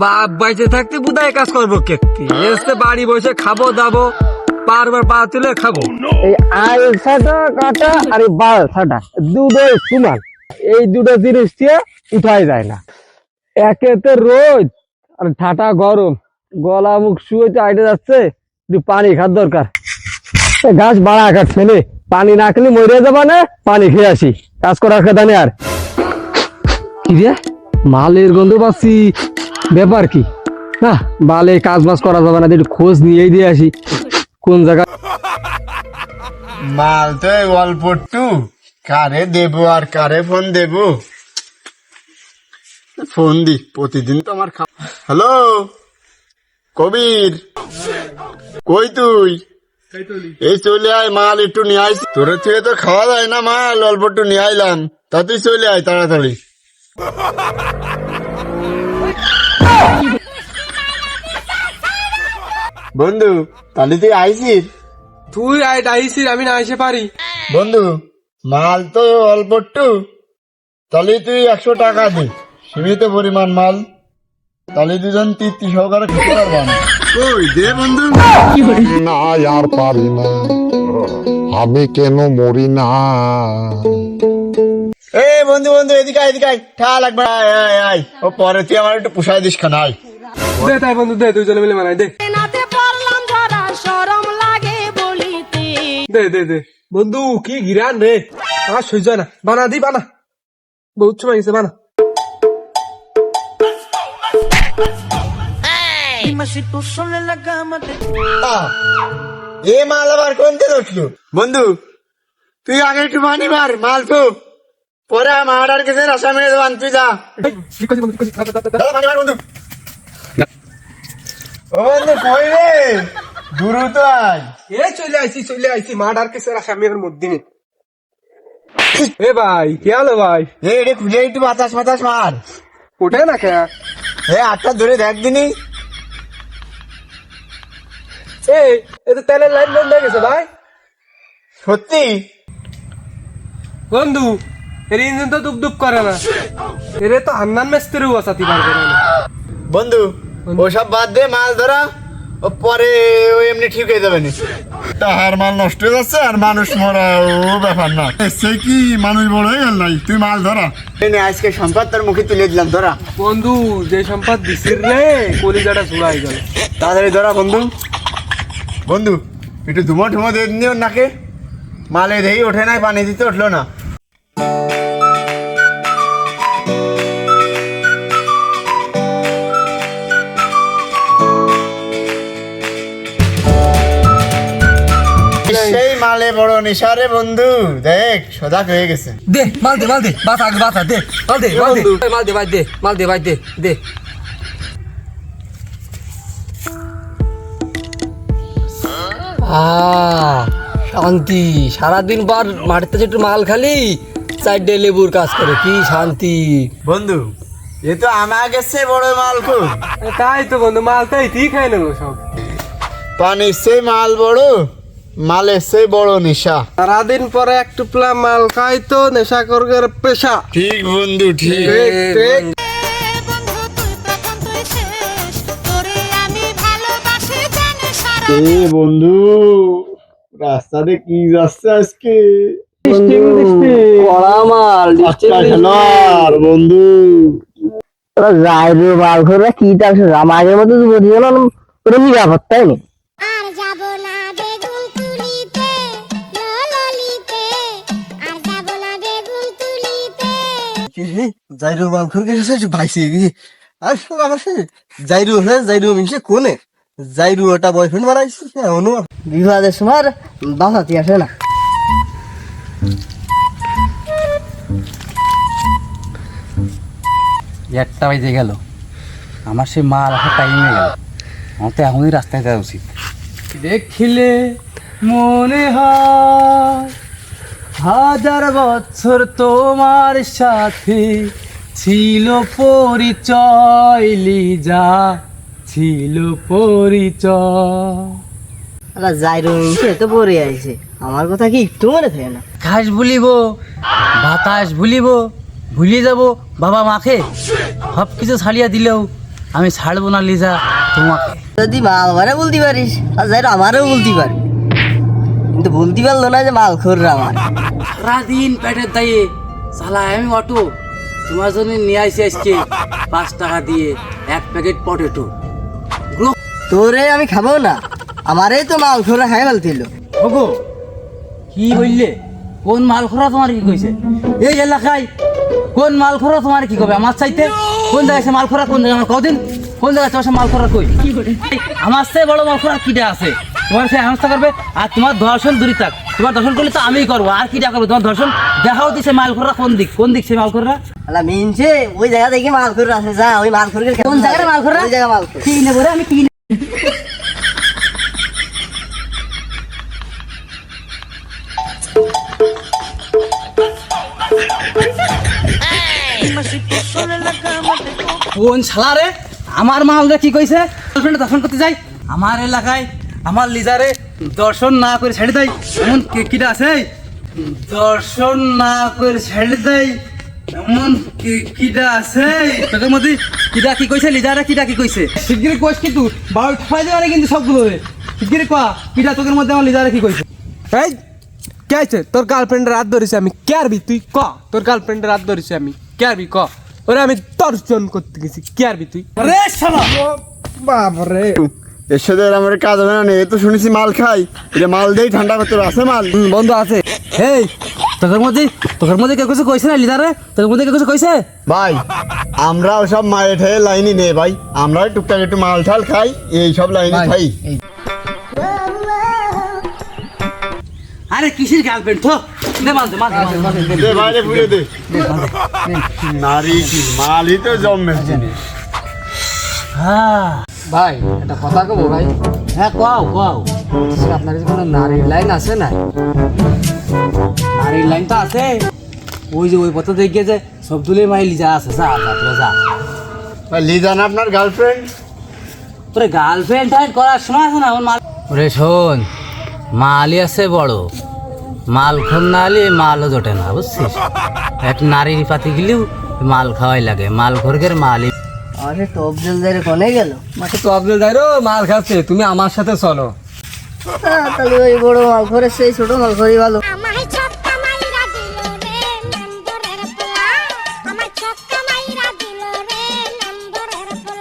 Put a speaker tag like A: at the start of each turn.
A: বাপ বাইচে থাকতে বুদায় কাজ করবো কেকটি এসে বাড়ি বসে খাবো দাবো বারবার পা তুলে খাবো।
B: এই আল ছাটা কাটা আর এই বাল ছাটা দুটোই সমান, এই দুটো জিনিস দিয়ে উঠাই যায় না। একেতে রোদ আর ঠাটা গরম, গলা মুখ শুয়ে আইটে যাচ্ছে, একটু পানি খাওয়ার দরকার। গাছ বাড়া কাট ফেলে পানি না খেলে মরে যাবা না, পানি খেয়ে আসি, কাজ করার কথা নেই। আর কি রে মালের গন্ধ পাচ্ছি, ব্যাপার কি? না বালে কাজ বাজ করা যাবে না, একটু খোঁজ নিয়েই দিয়ে আসি কোন জায়গা।
C: মাল তো অল্প একটু, কারে দেবো আর কারে ফোন দেবো? ফোন দি, প্রতিদিন তো আমার হ্যালো কবির, কই তুই? এই চলে আয়, মাল একটু নিয়ে আইস। তোর থেকে তো খাওয়া যায় না মাল, অল্প একটু নিয়ে আইলাম, তা তুই চলে আয় তাড়াতাড়ি। বন্ধু তাহলে তুই আইসিস?
A: তুই আইসিস, আমি না আইসে পারি?
C: বন্ধু মাল তো অল্প একটু, তাহলে তুই 100 টাকা দে, সীমিত পরিমাণ মাল, তাহলে দুজন তৃপ্তি সহকারে খেতে পারবা না। ওই দে বন্ধু।
D: না আর পারি না, আমি কেন মরি না।
C: এ বন্ধু বন্ধু এদিকে আয়, এদিকে আয়, ঠা লাগবে, আয় আয় আয়। ও পরে তুই আমার একটু পুষাই দিস খানা, আয়।
A: দে তাই বন্ধু দে, দুজনে মিলে মানাই দে। দে দে দে বন্ধু, কি গিরান রে, আর সহ্য না, বানা দি বানা, বহুত সময় গেছে, বানা।
C: এ মাল আবার কোন দিন উঠলো? বন্ধু তুই আগে একটু পানি মার, মাল তো পরে আমার আর কাছে রাসা মেরে দেবান, তুই যা। দাও পানি মার বন্ধু। ও বন্ধু কই রে, দ্রুত আয়।
A: এ চলে আইসি মা ডারকে সেরা স্বামীর মধ্যে। এ ভাই কে আলো ভাই?
C: রে খুলে একটু বাতাস বাতাস মার।
A: ওঠে না কে?
C: আটটা ধরে দেখ দিনি।
A: এ তো তেলের লাইন বন্ধ হয়ে গেছে ভাই।
C: সত্যি
A: বন্ধু এর ইঞ্জিন তো দুপ দুপ করে না, এর তো হান্নান মেস্ত্রিও আসাতি পারবে না।
C: বন্ধু ওসব বাদ দে, মাছ ধরা ও পরে ও এমনি ঠিক হয়ে যাবে না। তাহার মাল নষ্ট হয়ে যাচ্ছে আর মানুষ মরা ও ব্যাপার না, সে কি মানুষ বড় হয়ে গেল নাই? তুই মাছ ধরা আজকে সম্পদ তোর মুখে তুলে দিলাম, ধরা।
A: বন্ধু যে সম্পদ দিছিস রে, কলিজাটা জুড়াই গেল।
C: তাড়াতাড়ি ধরা বন্ধু। বন্ধু একটু ধুমো ঠুমো দিয়ে দিও নাকে, মালে দেই ওঠে নাই, পানি দিতে উঠলো না। সেই মালে বড় নিশারে বন্ধু, দেখ সজাগ হয়ে গেছে।
A: দে মাল দে বাতা আগে বাতা দে, মাল দে ভাই দে, মাল দে ভাই দে। শান্তি, সারাদিন পর মাটিতে একটু মাল খালি, চারটে লেবুর কাজ করে, কি শান্তি।
C: বন্ধু এ তো আমার গেছে বড় মাল খুব।
A: তাই তো বন্ধু, মাল তাই ঠিক হয়ে নেবো সব।
C: পানির সেই মাল বড়, মালের সেই বড় নেশা।
A: সারাদিন পরে একটু প্লা মাল খাই তো নেশা করবে পেশা।
C: ঠিক বন্ধু ঠিক। বন্ধু রাস্তাতে কি যাচ্ছে আজকে? বন্ধু
B: যাইবে বাল করে কি চালছে, আমাদের মধ্যে বুঝি গেল কোনো নিরাপদ, তাই না?
E: জাইরো বালখুর গেছে ভাইসি আর সব আমার জাইরু হলে জাইরু মিশে কোনে জাইরু ওটা বয়ফ্রেন্ড বানাইছে অনু বিবাদের সময় বাসাতে আসে না।
F: একটা বাজে গেল, আমার সে মাল আসার টাইমে গেল, আমার তো এখনই রাস্তায় যাওয়া উচিত। দেখিলে মনে হয় 1000 বছর তোমার সাথে ছিল পরিচয়, লিজা ছিল পরিচয়।
B: জাইরো মিশে তো পরে আইছে, আমার কথা কি একটু মনে থাকে না?
F: ঘাস ভুলিব, বাতাস ভুলিব, ভুলিয়ে যাব বাবা মাকে, সব কিছু ছাড়িয়া দিলেও আমি ছাড়বো না লিজা তোমাকে।
E: যদি মাল ভরে বলতে পারিস আর যাইরো আমারও বলতে পারি, কিন্তু বলতে পারলো না যে মাল খোররা আমার।
F: সারাদিন পেটের দায়ে চালাই আমি অটো, তোমার জন্য নিয়ে আসি আজকে 5 টাকা দিয়ে 1 প্যাকেট পটেটো।
E: তোরে আমি খাবো না, আমারই তো মাল খোররা খাই ফেলছিল।
F: ওগো কি বললে? কোন মাল খোরা তোমার কি কইছে? এই এলাকায় কোন মাল খোরা তোমার কি কবে আমার চাইতে? কোন জায়গায় মাল খোরা, কোন জায়গায় আমার কদিন, কোন জায়গায় তোমার মাল খোরা কই? আমার চেয়ে বড় মাল খোরা কিটা আছে? তোমার সে হেনস্থা করবে আর তোমার ধর্ষণ দূরে থাক। তোমার ধর্ষণ করলে তো আমিই করবো, আর কিটা করবো? তোমার ধর্ষণ দেখাও দিছে মাল খোরা কোন দিক, কোন দিক সে মাল খোরা?
E: আলা মিনছে ওই জায়গা দেখি মাল খোররা আছে, যা ওই মাল খোরকে।
F: কোন জায়গায় মাল খোরা?
E: ওই জায়গা মাল খোর।
F: কি নেবো রে আমি, কি কোন শালা রে আমার মাল রে কি কইছে? গার্লফ্রেন্ড দর্শন করতে যাই আমার এলাকায়, আমার লিজারে দর্শন না করে ছেড়ে দেয় এমন কিটা আছে? দর্শন না করে ছেড়ে দেয় এমন কিটা আছে? তোদের মধ্যে কিটা কি কইছে? লিজারে কিটা কি কইছে? শিগগিরি কইস কিন্তু বাড়ি ঠাই দেওয়া কিন্তু সবগুলো রে। শিগগিরি কয়া কিটা তোদের মধ্যে আমার লিজারে কি কইছে?
B: এই কে আছে তোর গার্লফ্রেন্ডের হাত ধরেছি আমি, কে আরবি তুই ক? তোর গার্লফ্রেন্ডের হাত ধরেছি আমি, কে আরবি ক? ওরে আমি দর্শন করতে গেছি, কে আরবি তুই?
F: রে শালা
B: বাবারে
C: এর সাথে আর আমার কাজ হবে না। এ তো শুনেছি মাল খাই, এটা মাল দিয়েই ঠান্ডা করতে হবে। আছে মাল?
F: বন্ধু আছে। এই তোদের মধ্যে কেউ কিছু কইছে না লিডারে? তোদের মধ্যে কেউ কিছু কইছে?
C: ভাই আমরা ওসব মায়ের ঠেয়ে লাইনই নেই ভাই, আমরা টুকটাক একটু মাল ঠাল খাই, এই সব লাইনে খাই।
F: আরে কিসের গার্লফ্রেন্ড তো দে মাল দে মাল দে মাল দে
C: দে ভাই রে, পুড়ে দে। নারী কি মালই তো জন্মের জিনিস।
F: হ্যাঁ
A: ভাই একটা কথা কবো ভাই,
F: হ্যাঁ কও কও।
A: আপনার কাছে কোনো নারীর লাইন আছে না?
F: নারীর লাইন তো আছে, ওই যে ওই পথে দেখে যে সবদুলে মাই লিজা আছে, যা যা তোরা যা।
C: ভাই লিজান আপনার গার্লফ্রেন্ড?
F: তোরে গার্লফ্রেন্ড টাইট করার সময় আছে না ওর মাল। ওরে শোন, মালই আছে বড়, মাল খন না হলে মালও জোটে না, বুঝছিস? এক নারীর পাতি গেলেও মাল খাওয়াই লাগে, মাল খোরগের মালই।
E: আরে টপ জল যাই কোনে গেল?
A: মাকে তো আব্দুল দাইরো মাল খাচ্ছে, তুমি আমার সাথে চলো।
E: তাহলে ওই বড় মাল খোরের সেই ছোট মাল খোরই ভালো।